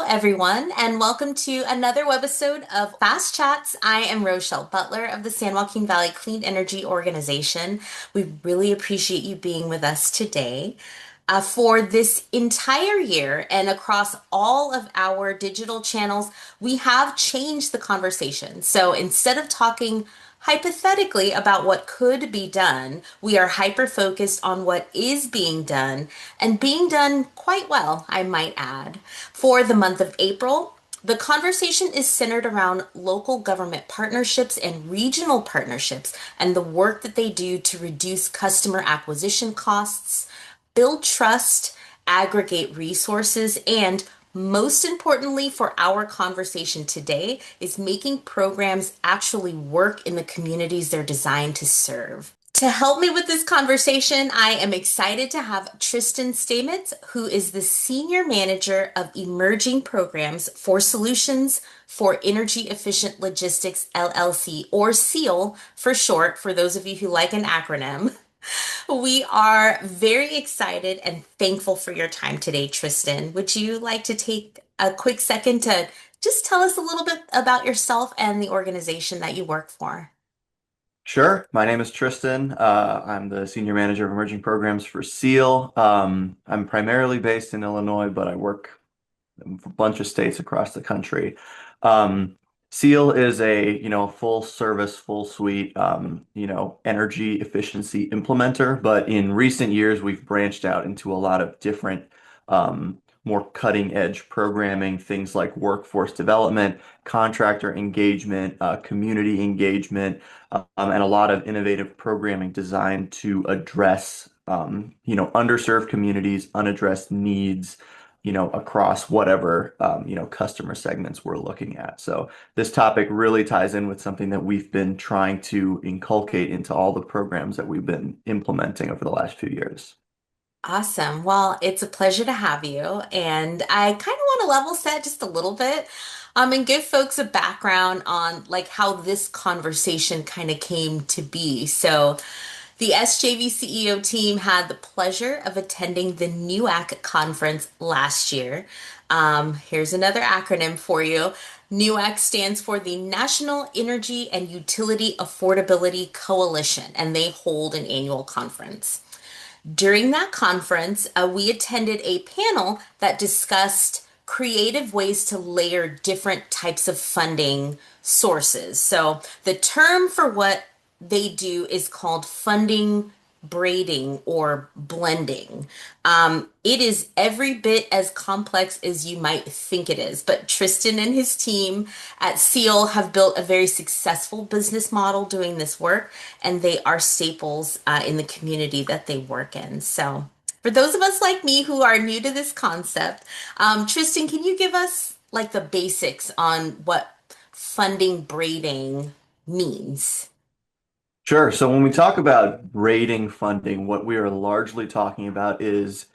everyone, and welcome to another webisode of Fast Chats. I am Rochelle Butler of the San Joaquin Valley Clean Energy Organization. We really appreciate you being with us today. For this entire year and across all of our digital channels, we have changed the conversation. So instead of talking hypothetically about what could be done, we are hyper focused on what is being done and being done quite well, I might add. For the month of April, the conversation is centered around local government partnerships and regional partnerships and the work that they do to reduce customer acquisition costs, build trust, aggregate resources, and most importantly for our conversation today is making programs actually work in the communities they're designed to serve. To help me with this conversation, I am excited to have Tristan Stamets, who is the Senior Manager of Emerging Programs for Solutions for Energy Efficient Logistics LLC, or SEAL for short, for those of you who like an acronym. We are very excited and thankful for your time today, Tristan. Would you like to take a quick second to just tell us a little bit about yourself and the organization that you work for? Sure. My name is Tristan. I'm the Senior Manager of Emerging Programs for SEAL. I'm primarily based in Illinois, but I work in a bunch of states across the country. Um, SEAL is a, full service, full suite, energy efficiency implementer. But in recent years, we've branched out into a lot of different, more cutting edge programming, things like workforce development, contractor engagement, community engagement, and a lot of innovative programming designed to address, underserved communities, unaddressed needs, across whatever, customer segments we're looking at. So this topic really ties in with something that we've been trying to inculcate into all the programs that we've been implementing over the last few years. Awesome. Well, it's a pleasure to have you. And I kind of want to level set just a little bit, and give folks a background on like how this conversation kind of came to be. So the SJV CEO team had the pleasure of attending the NEWAC conference last year. Here's another acronym for you. NEWAC stands for the National Energy and Utility Affordability Coalition, and they hold an annual conference. During that conference, we attended a panel that discussed creative ways to layer different types of funding sources. So the term for what they do is called funding braiding or blending. It is every bit as complex as you might think it is. But Tristan and his team at SEAL have built a very successful business model doing this work, and they are staples in the community that they work in. So, for those of us like me who are new to this concept, Tristan, can you give us like the basics on what funding braiding means? Sure. So when we talk about braiding funding, what we are largely talking about is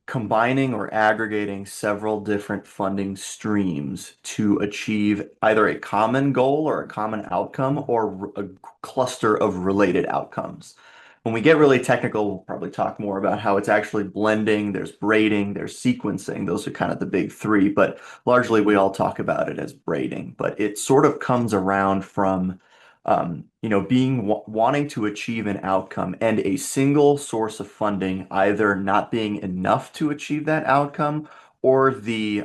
combining or aggregating several different funding streams to achieve either a common goal or a common outcome or a cluster of related outcomes. When we get really technical, we'll probably talk more about how it's actually blending, there's braiding, there's sequencing. Those are kind of the big three, but largely we all talk about it as braiding. But it sort of comes around from being wanting to achieve an outcome and a single source of funding either not being enough to achieve that outcome or the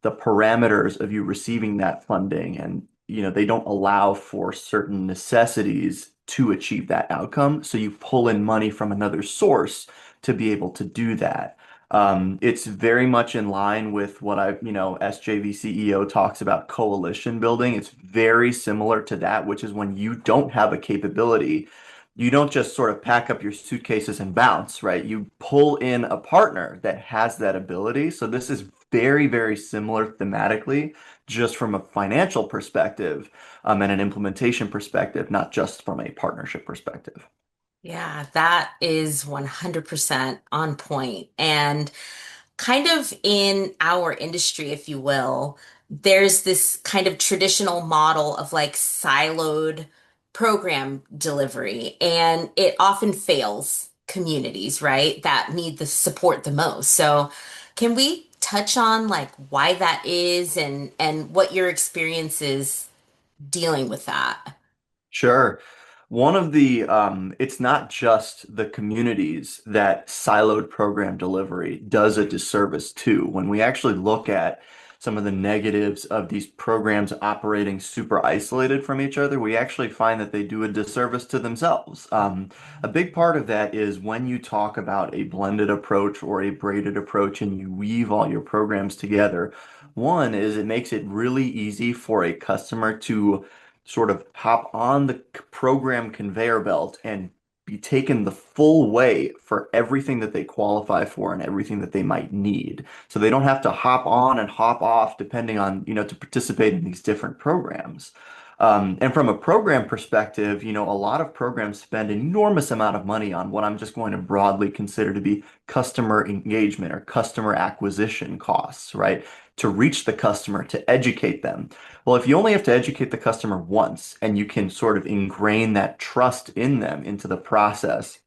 parameters of you receiving that funding and they don't allow for certain necessities to achieve that outcome. So you pull in money from another source to be able to do that. It's very much in line with what SJV CEO talks about coalition building. It's very similar to that, which is when you don't have a capability, you don't just sort of pack up your suitcases and bounce, right? You pull in a partner that has that ability. So this is very, very similar thematically, just from a financial perspective, and an implementation perspective, not just from a partnership perspective. Yeah, that is 100% on point. And kind of in our industry, if you will, there's this kind of traditional model of like siloed program delivery, and it often fails communities, right, that need the support the most. So, can we touch on like why that is and what your experience is dealing with that? Sure. One of it's not just the communities that siloed program delivery does a disservice to. When we actually look at some of the negatives of these programs operating super isolated from each other, we actually find that they do a disservice to themselves. A big part of that is when you talk about a blended approach or a braided approach and you weave all your programs together. One is it makes it really easy for a customer to sort of hop on the program conveyor belt and be taken the full way for everything that they qualify for and everything that they might need. So they don't have to hop on and hop off depending on, to participate in these different programs. And from a program perspective, a lot of programs spend an enormous amount of money on what I'm just going to broadly consider to be customer engagement or customer acquisition costs, right? To reach the customer, to educate them. Well, if you only have to educate the customer once and you can sort of ingrain that trust in them into the process,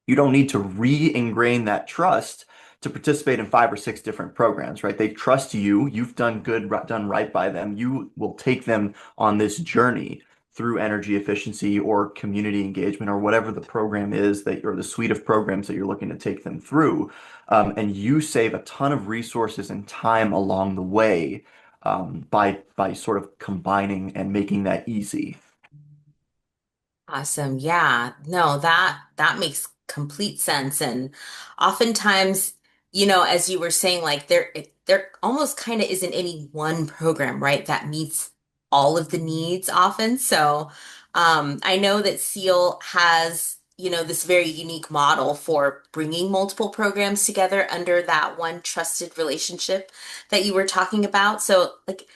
you don't need to re-ingrain that trust to participate in five or six different programs, right? They trust you. You've done good, done right by them. You will take them on this journey through energy efficiency or community engagement or whatever the program is that or the suite of programs that you're looking to take them through. And you save a ton of resources and time along the way by sort of combining and making that easy. Awesome. Yeah. No, that makes complete sense. And oftentimes, as you were saying, like there almost kind of isn't any one program, right, that meets all of the needs often. So, I know that SEAL has, this very unique model for bringing multiple programs together under that one trusted relationship that you were talking about. So, like,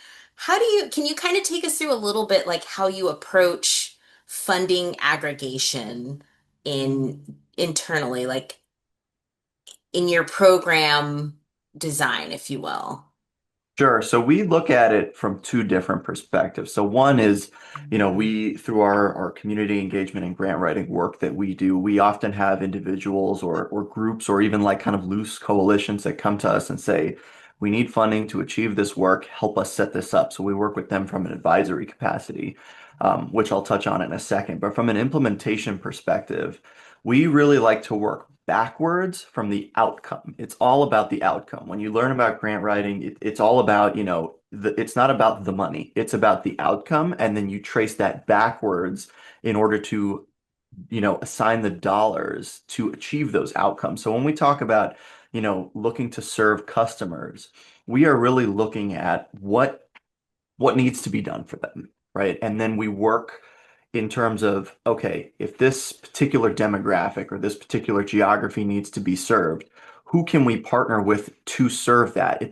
can you kind of take us through a little bit like how you approach funding aggregation internally, like in your program design, if you will? Sure. So we look at it from two different perspectives. So one is, we through our community engagement and grant writing work that we do, we often have individuals or groups or even like kind of loose coalitions that come to us and say, we need funding to achieve this work. Help us set this up. So we work with them from an advisory capacity, which I'll touch on in a second. But from an implementation perspective, we really like to work backwards from the outcome. It's all about the outcome. When you learn about grant writing, it's all about, it's not about the money. It's about the outcome. And then you trace that backwards in order to, assign the dollars to achieve those outcomes. So when we talk about, looking to serve customers, we are really looking at what needs to be done for them, right? And then we work in terms of, okay, if this particular demographic or this particular geography needs to be served, who can we partner with to serve that?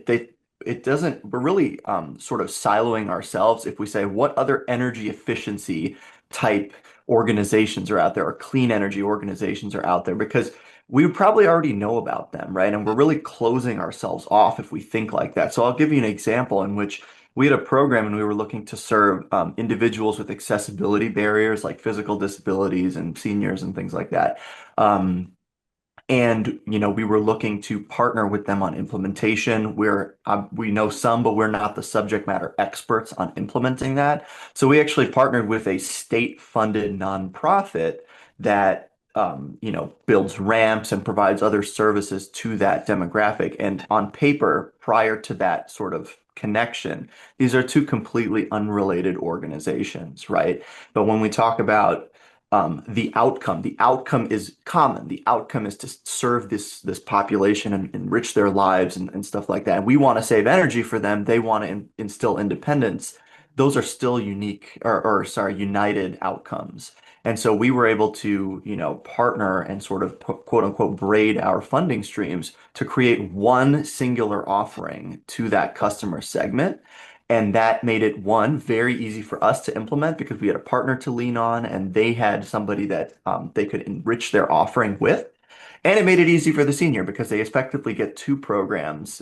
It doesn't, we're really sort of siloing ourselves if we say what other energy efficiency type organizations are out there or clean energy organizations are out there because we probably already know about them, right? And we're really closing ourselves off if we think like that. So I'll give you an example in which we had a program and we were looking to serve individuals with accessibility barriers like physical disabilities and seniors and things like that. Um, and we were looking to partner with them on implementation. We know some, but we're not the subject matter experts on implementing that. So we actually partnered with a state-funded nonprofit that builds ramps and provides other services to that demographic. And on paper, prior to that sort of connection, these are two completely unrelated organizations, right? But when we talk about the outcome is common. The outcome is to serve this population and enrich their lives and stuff like that. And we want to save energy for them. They want to instill independence. Those are still unique or sorry, united outcomes. And so we were able to, partner and sort of quote unquote braid our funding streams to create one singular offering to that customer segment. And that made it one very easy for us to implement because we had a partner to lean on and they had somebody that they could enrich their offering with. And it made it easy for the senior because they effectively get two programs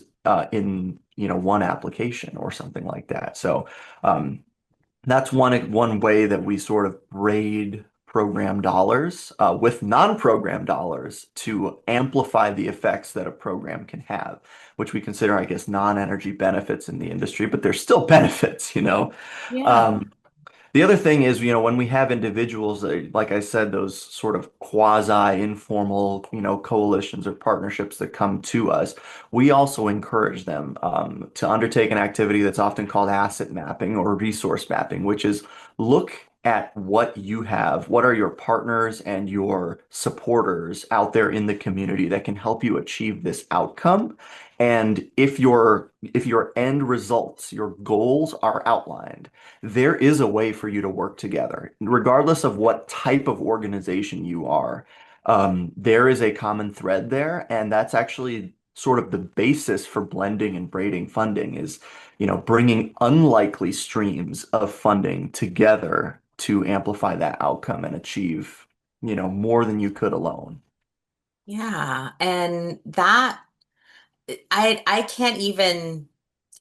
in one application or something like that. So that's one way that we sort of braid program dollars with non-program dollars to amplify the effects that a program can have, which we consider, I guess, non-energy benefits in the industry, but they're still benefits, you know. Yeah. Um, the other thing is, when we have individuals, like I said, those sort of quasi-informal, coalitions or partnerships that come to us, we also encourage them to undertake an activity that's often called asset mapping or resource mapping, which is look at what you have, what are your partners and your supporters out there in the community that can help you achieve this outcome. And if your end results, your goals are outlined, there is a way for you to work together, regardless of what type of organization you are. There is a common thread there, and that's actually sort of the basis for blending and braiding funding is, bringing unlikely streams of funding together to amplify that outcome and achieve, more than you could alone. Yeah. And that I can't even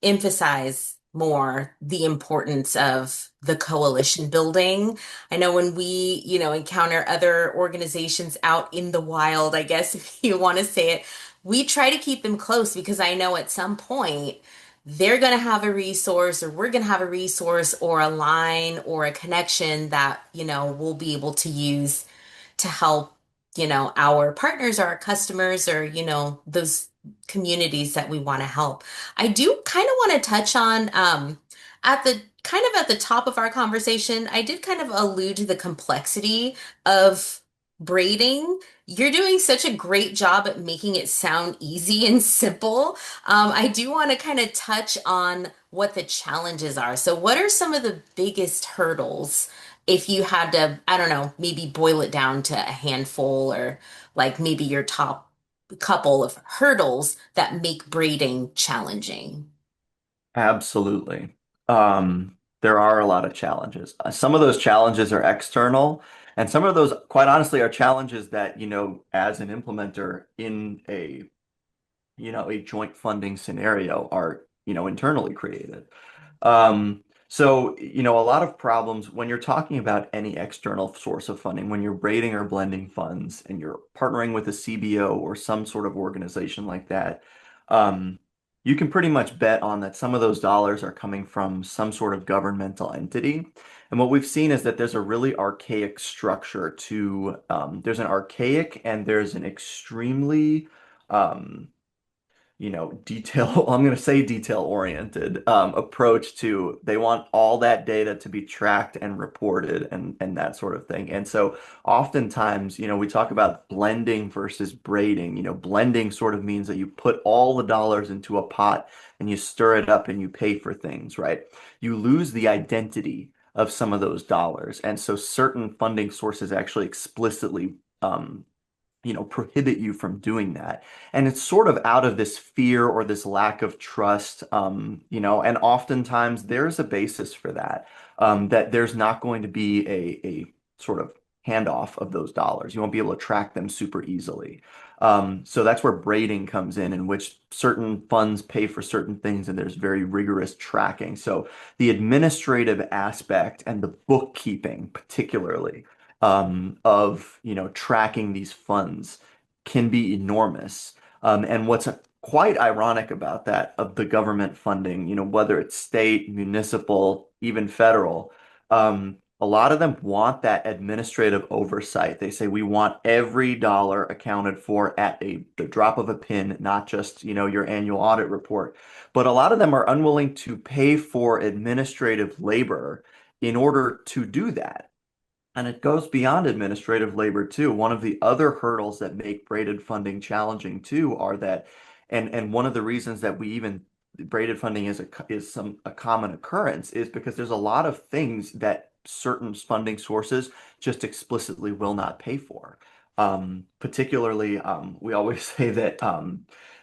emphasize more the importance of the coalition building. I know when we, encounter other organizations out in the wild, I guess if you want to say it, we try to keep them close because I know at some point they're going to have a resource or we're going to have a resource or a line or a connection that, we'll be able to use to help, our partners or our customers or, those communities that we want to help. I do kind of want to touch on at the top of our conversation, I did kind of allude to the complexity of braiding. You're doing such a great job at making it sound easy and simple. I do want to kind of touch on what the challenges are. So, what are some of the biggest hurdles if you had to, I don't know, maybe boil it down to a handful or like maybe your top couple of hurdles that make braiding challenging? Absolutely. There are a lot of challenges. Some of those challenges are external, and some of those, quite honestly, are challenges that, as an implementer in a joint funding scenario are, internally created. So, a lot of problems when you're talking about any external source of funding, when you're braiding or blending funds and you're partnering with a CBO or some sort of organization like that, um, you can pretty much bet on that some of those dollars are coming from some sort of governmental entity. And what we've seen is that there's a really archaic structure there's an archaic and there's an extremely, um, I'm going to say detail oriented approach to they want all that data to be tracked and reported and that sort of thing. And so oftentimes, we talk about blending versus braiding. Blending sort of means that you put all the dollars into a pot and you stir it up and you pay for things, right? You lose the identity of some of those dollars. And so certain funding sources actually explicitly prohibit you from doing that. And it's sort of out of this fear or this lack of trust, and oftentimes there's a basis for that, that there's not going to be a sort of handoff of those dollars. You won't be able to track them super easily. So that's where braiding comes in which certain funds pay for certain things and there's very rigorous tracking. So the administrative aspect and the bookkeeping, particularly, of tracking these funds can be enormous. And what's quite ironic about that of the government funding, whether it's state, municipal, even federal, a lot of them want that administrative oversight. They say we want every dollar accounted for at the drop of a pin, not just, your annual audit report. But a lot of them are unwilling to pay for administrative labor in order to do that. And it goes beyond administrative labor too. One of the other hurdles that make braided funding challenging too are that, and one of the reasons that we even braided funding is a common occurrence is because there's a lot of things that certain funding sources just explicitly will not pay for. Particularly, we always say that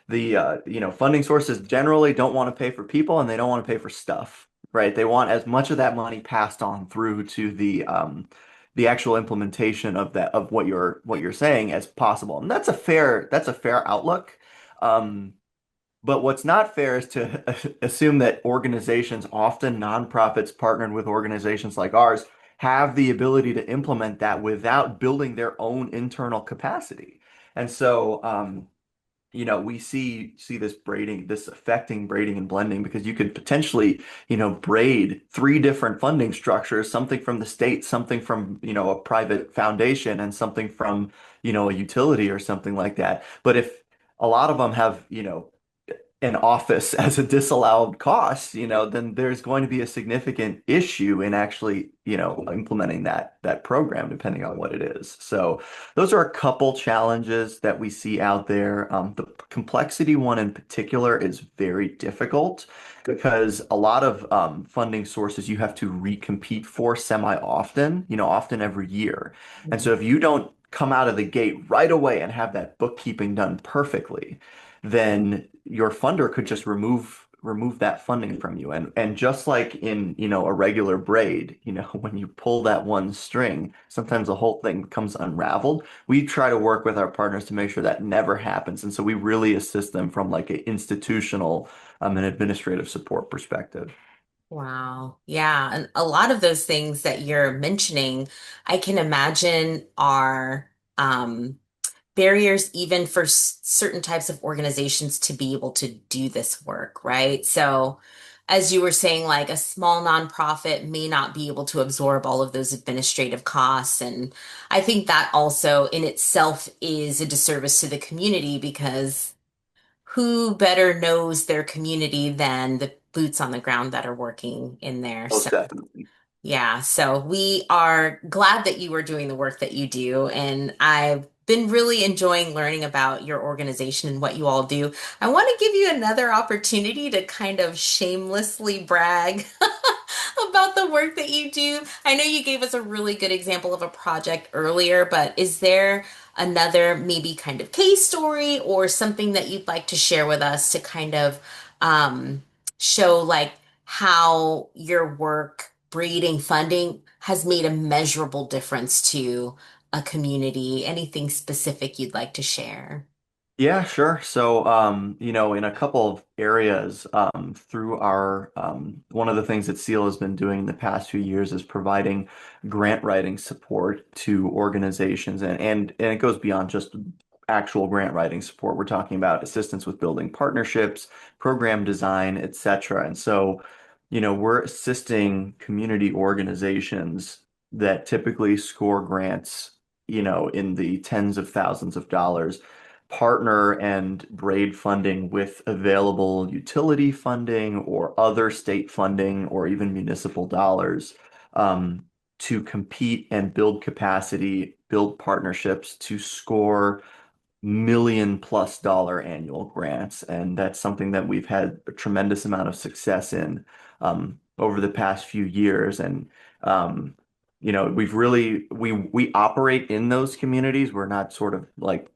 the funding sources generally don't want to pay for people and they don't want to pay for stuff, right? They want as much of that money passed on through to the actual implementation of what you're saying as possible. And that's a fair outlook. Um, but what's not fair is to assume that organizations, often nonprofits partnered with organizations like ours, have the ability to implement that without building their own internal capacity. And so, we see this affecting braiding and blending because you could potentially, braid three different funding structures, something from the state, something from, a private foundation, and something from, a utility or something like that. But if a lot of them have, an office as a disallowed cost, then there's going to be a significant issue in actually, implementing that program, depending on what it is. So those are a couple challenges that we see out there. The complexity one in particular is very difficult because a lot of funding sources you have to recompete for semi-often, often every year. And so if you don't come out of the gate right away and have that bookkeeping done perfectly, then your funder could just remove that funding from you. And just like in, a regular braid, when you pull that one string, sometimes the whole thing becomes unraveled. We try to work with our partners to make sure that never happens. And so we really assist them from like an institutional and administrative support perspective. Wow. Yeah. And a lot of those things that you're mentioning, I can imagine are barriers even for certain types of organizations to be able to do this work, right? So, as you were saying, like a small nonprofit may not be able to absorb all of those administrative costs. And I think that also in itself is a disservice to the community because who better knows their community than the boots on the ground that are working in there? So, Most definitely. yeah, so we are glad that you are doing the work that you do, and I've been really enjoying learning about your organization and what you all do. I want to give you another opportunity to kind of shamelessly brag about the work that you do. I know you gave us a really good example of a project earlier, but is there another maybe kind of case story or something that you'd like to share with us to kind of um, show like how your work breeding funding has made a measurable difference to a community? Anything specific you'd like to share? Yeah, sure. So, in a couple of areas, through one of the things that SEAL has been doing in the past few years is providing grant writing support to organizations, and it goes beyond just actual grant writing support. We're talking about assistance with building partnerships, program design, etc. And so, we're assisting community organizations that typically score grants, in the tens of thousands of dollars partner and braid funding with available utility funding or other state funding or even municipal dollars um, to compete and build capacity, build partnerships to score million-plus-dollar annual grants. And that's something that we've had a tremendous amount of success in over the past few years. And we operate in those communities. We're not sort of like,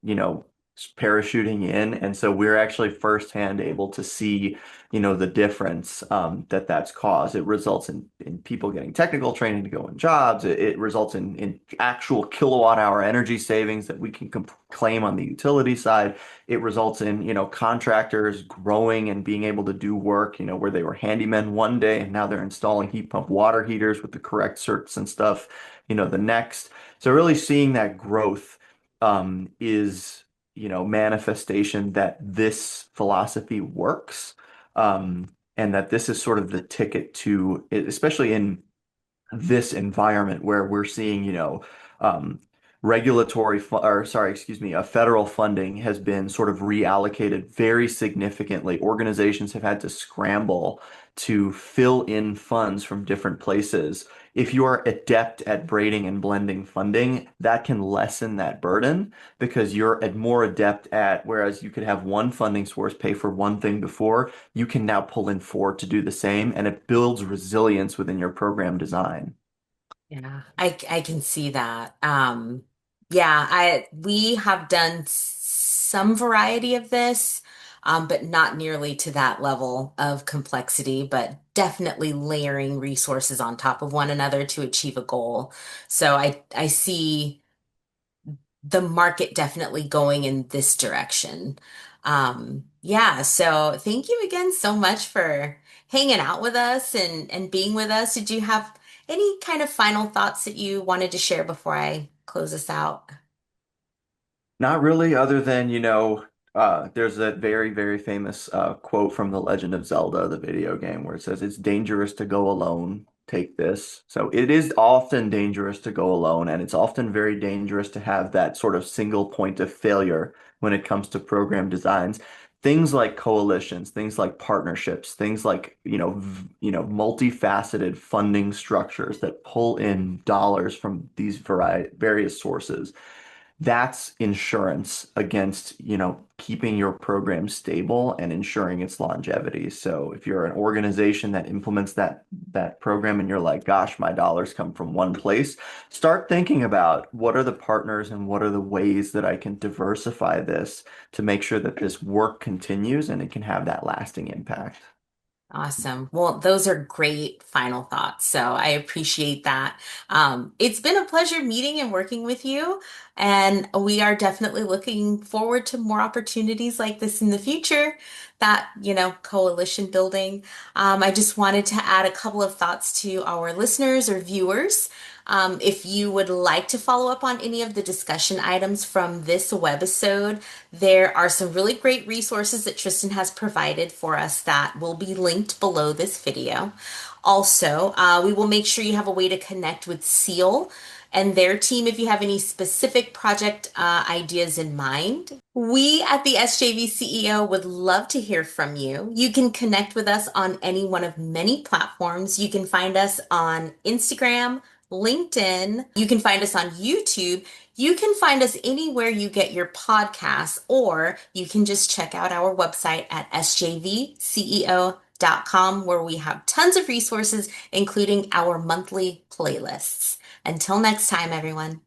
parachuting in. And so we're actually firsthand able to see, the difference that's caused. It results in people getting technical training to go in jobs. It results in actual kilowatt hour energy savings that we can claim on the utility side. It results in, contractors growing and being able to do work, where they were handymen one day and now they're installing heat pump water heaters with the correct certs and stuff, the next. So really seeing that growth is manifestation that this philosophy works, and that this is sort of the ticket to, especially in this environment where we're seeing, um, federal funding has been sort of reallocated very significantly. Organizations have had to scramble to fill in funds from different places. If you are adept at braiding and blending funding, that can lessen that burden because you're more adept at, whereas you could have one funding source pay for one thing before, you can now pull in four to do the same, and it builds resilience within your program design. Yeah, I can see that. Yeah, I we have done some variety of this, but not nearly to that level of complexity, but definitely layering resources on top of one another to achieve a goal. So I see the market definitely going in this direction. Yeah, so thank you again so much for hanging out with us and being with us. Did you have Any kind of final thoughts that you wanted to share before I close us out? Not really, other than, there's that very, very famous quote from The Legend of Zelda, the video game, where it says, "It's dangerous to go alone. Take this." So it is often dangerous to go alone, and it's often very dangerous to have that sort of single point of failure when it comes to program designs. Things like coalitions, things like partnerships, things like, multifaceted funding structures that pull in dollars from these various sources. That's insurance against, keeping your program stable and ensuring its longevity. So if you're an organization that implements that program and you're like, gosh, my dollars come from one place, start thinking about what are the partners and what are the ways that I can diversify this to make sure that this work continues and it can have that lasting impact. Awesome. Well, those are great final thoughts. So I appreciate that. It's been a pleasure meeting and working with you. And we are definitely looking forward to more opportunities like this in the future, that, coalition building. I just wanted to add a couple of thoughts to our listeners or viewers. If you would like to follow up on any of the discussion items from this webisode, there are some really great resources that Tristan has provided for us that will be linked below this video. Also, we will make sure you have a way to connect with SEAL and their team if you have any specific project ideas in mind. We at the SJV CEO would love to hear from you. You can connect with us on any one of many platforms. You can find us on Instagram, LinkedIn. You can find us on YouTube. You can find us anywhere you get your podcasts, or you can just check out our website at sjvceo.com, where we have tons of resources, including our monthly playlists. Until next time, everyone.